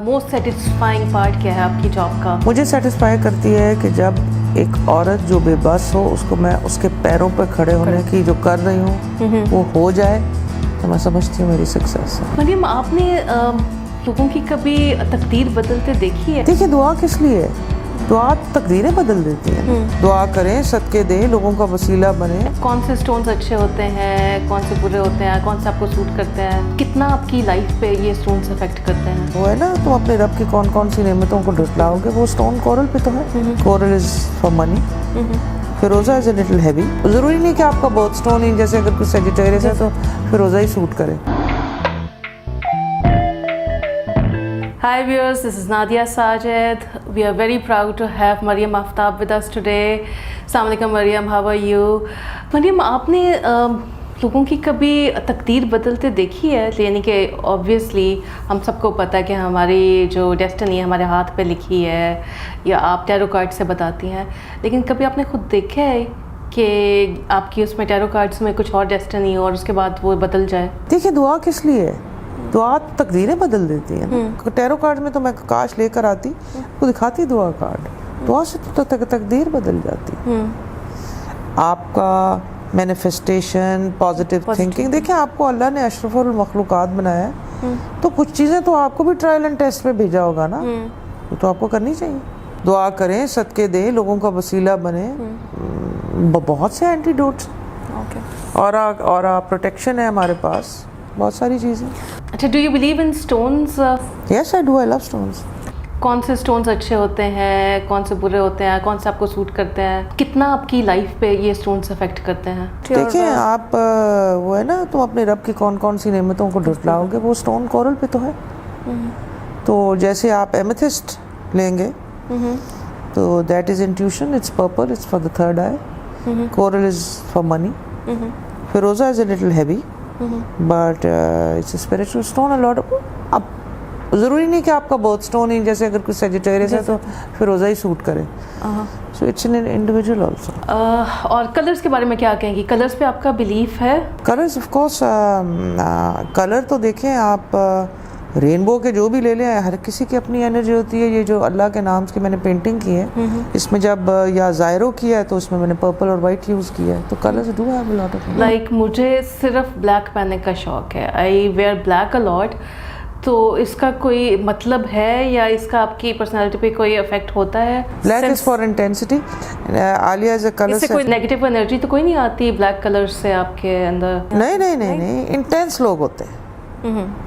Most satisfying part کیا ہے آپ کی جاب کا؟ مجھے سیٹسفائی کرتی ہے کہ جب ایک عورت جو بے بس ہو اس کو میں اس کے پیروں پہ کھڑے ہونے کی جو کر رہی ہوں وہ ہو جائے تو میں سمجھتی ہوں میری سکسیس ہے۔ مریم، آپ نے لوگوں کی کبھی تقدیر بدلتے دیکھی ہے؟ دیکھیے، دعا کس لیے؟ دعا تقدیریں بدل دیتی ہیں۔ دعا کریں، صدقے دیں، لوگوں کا وسیلہ بنے۔ کون سے سٹونز اچھے ہوتے ہیں، کون سے برے ہوتے ہیں، کون سے آپ کو سوٹ کرتے ہیں؟ کتنا آپ کی لائف پہ یہ سٹونز افیکٹ کرتے ہیں؟ وہ ہے نا، تم اپنے رب کی کون کون سی نعمتوں کو ڈھٹلاؤ گے، وہ سٹون کورل پہ تو ہے۔ کورل از فار منی، فیروزہ از اے لٹل ہیوی۔ ضروری نہیں کہ آپ کا بہت سٹون ہی، جیسے اگر کوئی سیجیٹیریس ہے تو فیروزہ ہی سوٹ کرے۔ Hi viewers, this is Nadia Sajid. We are very proud to have Maryam Aftab with us today. Assalamu alaikum Maryam, how are you? Maryam, آپ نے لوگوں کی کبھی تقدیر بدلتے دیکھی ہے؟ یعنی کہ obviously ہم سب کو پتہ ہے کہ ہماری جو ڈیسٹنی ہے ہمارے ہاتھ پہ لکھی ہے، یا آپ ٹیرو کارڈ سے بتاتی ہیں، لیکن کبھی آپ نے خود دیکھا ہے کہ آپ کی اس میں ٹیرو کارڈس میں کچھ اور ڈیسٹنی ہو اور اس کے بعد وہ بدل جائے؟ دیکھیے، دعا کس لیے؟ دعا تقدیریں بدل دیتی ہیں۔ ٹیرو کارڈ میں تو میں کاش لے کر آتی کو دکھاتی دعا کارڈ، دعا سے تو تقدیر بدل جاتی۔ آپ کا مینیفیسٹیشن، پازیٹیو تھنکنگ، دیکھیں آپ کو اللہ نے اشرف المخلوقات بنایا ہے تو کچھ چیزیں تو آپ کو بھی ٹرائل اینڈ ٹیسٹ پہ بھیجا ہوگا نا، وہ تو آپ کو کرنی چاہیے۔ دعا کریں، صدقے دیں، لوگوں کا وسیلہ بنے۔ بہت سے اینٹی-ڈوٹس اور پروٹیکشن ہے ہمارے پاس، بہت ساری چیزیں۔ اچھا، do you believe in stones? Yes I do, I love stones. کون سے سٹونز اچھے ہوتے ہیں، کون سے برے ہوتے ہیں، کون سے آپ کو سوٹ کرتے ہیں؟ کتنا آپ کی لائف پہ یہ سٹونز افیکٹ کرتے ہیں؟ دیکھیں آپ، وہ ہے نا، تم اپنے رب کی کون کون سی نعمتوں کو ڈھٹلاؤ گے، وہ سٹون کورل پہ تو ہے۔ تو جیسے آپ ایمیتھسٹ لیں گے تو that is intuition, it's purple, it's for the third eye. Coral is for money, فیروزہ is a little heavy, but it's a spiritual stone. اب ضروری نہیں کہ آپ کا بہت اسٹون ہی، جیسے اگر کوئی سیجیٹیریس ہے تو فیروزہ ہی سوٹ کرے۔ So it's an individual also. اور کلرز کے بارے میں کیا کہیں گی؟ کلرز پہ آپ کا بلیف ہے؟ کلرز آف کورس، کلر تو دیکھیں آپ، رینبو کے جو بھی لے لیں، ہر کسی کی اپنی انرجی ہوتی ہے۔ یہ جو اللہ کے نام کی میں نے پینٹنگ کی ہے، اس میں جب یا زائرو کیا ہے تو اس میں میں نے پرپل اور وائٹ یوز کیا ہے، تو colours do have a lot of. Like مجھے صرف بلیک پہننے کا شوق ہے، آئی ویئر بلیک اے لاٹ۔ تو اس کا کوئی مطلب ہے یا اس کا آپ کی پرسنالٹی پہ کوئی افیکٹ ہوتا ہے؟ Black is for intensity, Alia is a colour. اس سے کوئی نیگیٹو انرجی تو کوئی نہیں آتی بلیک کلر سے آپ کے اندر؟ نہیں، انٹینس لوگ ہوتے ہیں۔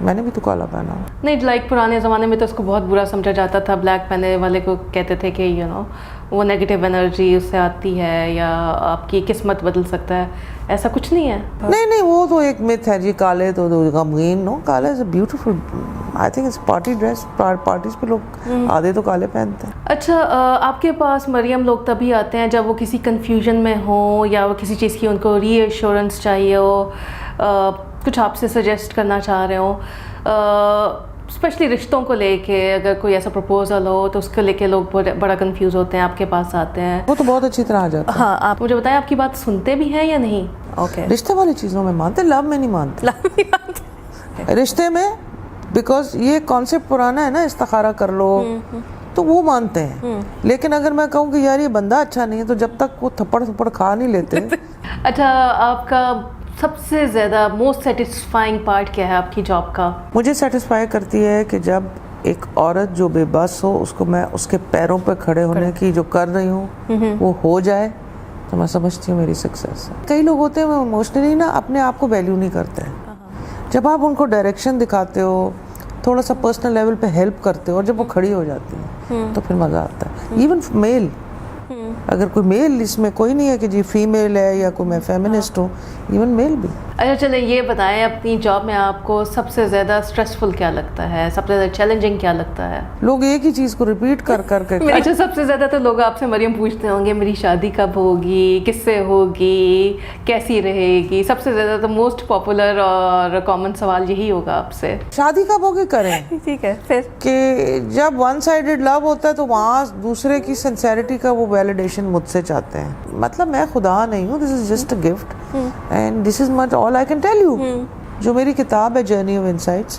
میں نے بھی تو کالا پہنا۔ نہیں، لائک پرانے زمانے میں تو اس کو بہت برا سمجھا جاتا تھا، بلیک پہننے والے کو کہتے تھے کہ وہ نیگیٹو انرجی اس سے آتی ہے یا آپ کی قسمت بدل سکتا ہے۔ ایسا کچھ نہیں ہے؟ نہیں، وہ تو ایک myth ہے جی، کالے تو غمگین۔ نو، کالا is a beautiful, I think it's party dress, parties پہ لوگ آدھے تو کالے پہنتے ہیں۔ اچھا، آپ کے پاس مریم لوگ تبھی آتے ہیں جب وہ کسی کنفیوژن میں ہوں یا وہ کسی چیز کی ان کو ری ایشورنس چاہیے ہو، کچھ آپ سے سجیسٹ کرنا چاہ رہے ہوں، اسپیشلی رشتوں کو لے کے، اگر کوئی ایسا پروپوزل ہو تو اس کو لے کے لوگ بڑا کنفیوز ہوتے ہیں، آپ کے پاس آتے ہیں۔ وہ تو بہت اچھی طرح آ جاتا ہے۔ ہاں، آپ مجھے بتائیں آپ کی بات سنتے بھی ہیں یا نہیں؟ اوکے، رشتے والی چیزوں میں مانتے، لو میں نہیں مانتے۔ رشتے میں بیکاز یہ کانسیپٹ پرانا ہے نا، استخارہ کر لو، تو وہ مانتے ہیں۔ لیکن اگر میں کہوں کہ یار یہ بندہ اچھا نہیں ہے، تو جب تک وہ تھپڑ کھا نہیں لیتے۔ اچھا، آپ کا سب سے زیادہ موسٹ سیٹسفائنگ پارٹ کیا ہے آپ کی جاب کا؟ مجھے سیٹسفائی کرتی ہے کہ جب ایک عورت جو بے بس ہو اس کو میں اس کے پیروں پہ کھڑے ہونے کی جو کر رہی ہوں وہ ہو جائے تو میں سمجھتی ہوں میری سکسیس ہے۔ کئی لوگ ہوتے ہیں وہ ایموشنلی نا اپنے آپ کو ویلیو نہیں کرتے ہیں۔ جب آپ ان کو ڈائریکشن دکھاتے ہو، تھوڑا سا پرسنل لیول پہ ہیلپ کرتے ہو، اور جب وہ کھڑی ہو جاتی ہیں تو پھر مزہ آتا ہے۔ ایون میل، اگر کوئی میل، اس میں کوئی نہیں ہے کہ جی فیمیل ہے یا کوئی میں فیمنسٹ ہوں، ایون میل بھی۔ اچھا چلیں یہ بتائیں، اپنی جاب میں آپ کو سب سے زیادہ اسٹریسفل کیا لگتا ہے، سب سے زیادہ چیلنجنگ کیا لگتا ہے؟ لوگ ایک ہی چیز کو ریپیٹ کر کے۔ اچھا، سب سے زیادہ تو لوگ آپ سے مریم پوچھتے ہوں گے میری شادی کب ہوگی، کس سے ہوگی، کیسی رہے گی؟ سب سے زیادہ تو موسٹ پاپولر اور کامن سوال یہی ہوگا آپ سے۔ شادی کب ہوگی کریں، ٹھیک ہے، پھر کہ جب ون سائیڈڈ لو ہوتا ہے تو وہاں دوسرے کی سنسیریٹی کا وہ ویلیڈیشن مجھ سے چاہتے ہیں۔ مطلب میں خدا نہیں ہوں، this is just a gift and this is much all I can tell you. جو میری کتاب ہے جرنی آف انسائٹس،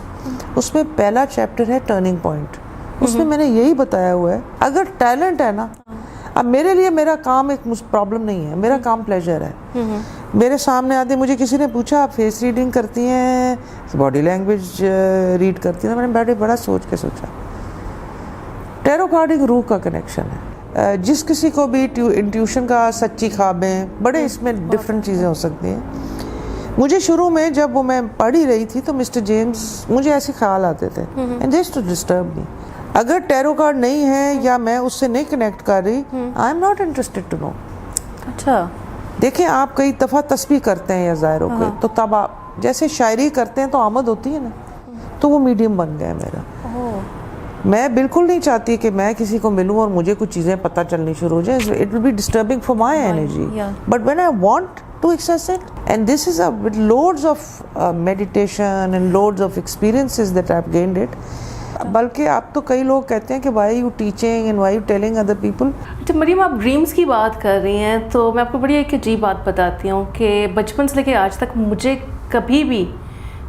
اس میں پہلا چیپٹر ہے ٹرننگ پوائنٹ. اس میں میں نے یہی بتایا ہوا ہے اگر ٹیلنٹ ہے نا, اب میرے لیے میرا کام ایک پرابلم نہیں ہے, میرا کام پلیجر ہے. میرے سامنے آتے, مجھے کسی نے پوچھا آپ فیس ریڈنگ کرتی ہیں, باڈی لینگویج ریڈ کرتی ہیں, میں نے بیٹھے بڑا سوچ کے سوچا. ٹیرو کارڈ ایک روح کا کنیکشن ہے. جس کسی کو بھی انٹیوشن کا سچی خوابیں, بڑے اس میں ڈفرینٹ چیزیں ہو سکتی ہیں. مجھے شروع میں جب وہ میں پڑھ ہی رہی تھی تو مسٹر جیمز مجھے ایسے خیال آتے تھے, and they used to disturb me. اگر ٹیرو کارڈ نہیں ہے یا میں اس سے نہیں کنیکٹ کر رہی, I'm not interested to know. اچھا دیکھیں آپ کئی دفعہ تسبیح کرتے ہیں یا ظاہروں کے, تو تب آپ جیسے شاعری کرتے ہیں تو آمد ہوتی ہے نا, تو وہ میڈیم بن گیا میرا. میں بالکل نہیں چاہتی کہ میں کسی کو ملوں اور مجھے کچھ چیزیں پتہ چلنی شروع ہو جائیں. It will be disturbing for my energy, but when I want to access it, and this is with loads of meditation and loads of experiences that I've gained it. بلکہ اب تو کئی لوگ کہتے ہیں کہ why you teaching and why you telling other people. اچھا مریم, آپ ڈریمز کی بات کر رہی ہیں تو میں آپ کو بڑی ایک عجیب بات بتاتی ہوں کہ بچپن سے لے کے آج تک مجھے کبھی بھی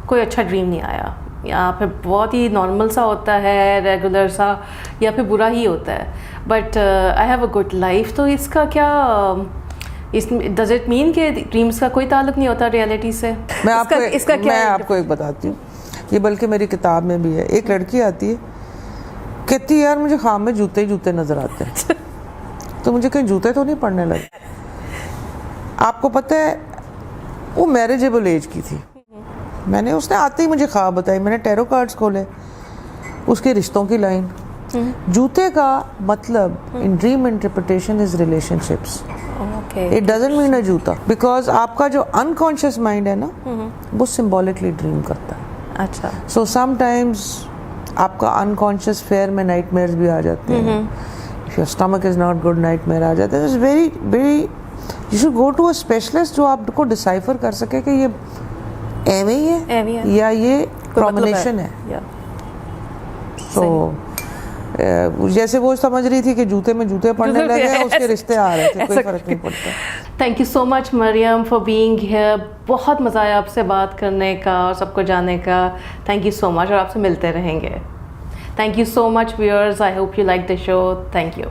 کوئی اچھا ڈریم نہیں آیا, یا پھر بہت ہی نارمل سا ہوتا ہے, ریگولر سا, یا پھر برا ہی ہوتا ہے. But I have a good life. تو اس کا کیا ڈز اٹ مین کہ ڈریمز کا کوئی تعلق نہیں ہوتا ریئلٹی سے؟ میں آپ کو ایک بتاتی ہوں, یہ بلکہ میری کتاب میں بھی ہے. ایک لڑکی آتی ہے, کہتی ہے یار مجھے خواب میں جوتے ہی جوتے نظر آتے ہیں. تو مجھے کہیں جوتے تو نہیں پڑنے لگے. آپ کو پتہ ہے وہ میریجیبل ایج کی تھی. اس نے آتے ہی مجھے خواب بتائی, میں نے ٹیرو کارڈز کھولے, اس کے رشتوں کی لائن. جوتے کا مطلب in dream interpretation is relation ships. It doesn't mean a جوتا, because آپ کا جو unconscious mind ہے نا وہ symbolically dream کرتا ہے. اچھا, so sometimes آپ کا unconscious fear میں nightmares بھی آ جاتے ہیں. if your stomach is not good, nightmare آ جاتے ہیں. it's very you should go to a specialist جو آپ کو decipher کر سکے کہ یہ ایویں ہی ہے یا یہ combination ہے. so جیسے وہ سمجھ رہی تھی کہ جوتے میں جوتے پڑنے لگے, اس کے رشتے آ رہے تھے, کوئی فرق نہیں پڑتا. Thank you so much Maryam for being here. بہت مزہ آیا آپ سے بات کرنے کا اور سب کو جاننے کا. تھینک یو سو مچ, اور آپ سے ملتے رہیں گے. Thank you so much viewers. I hope you like the show. Thank you.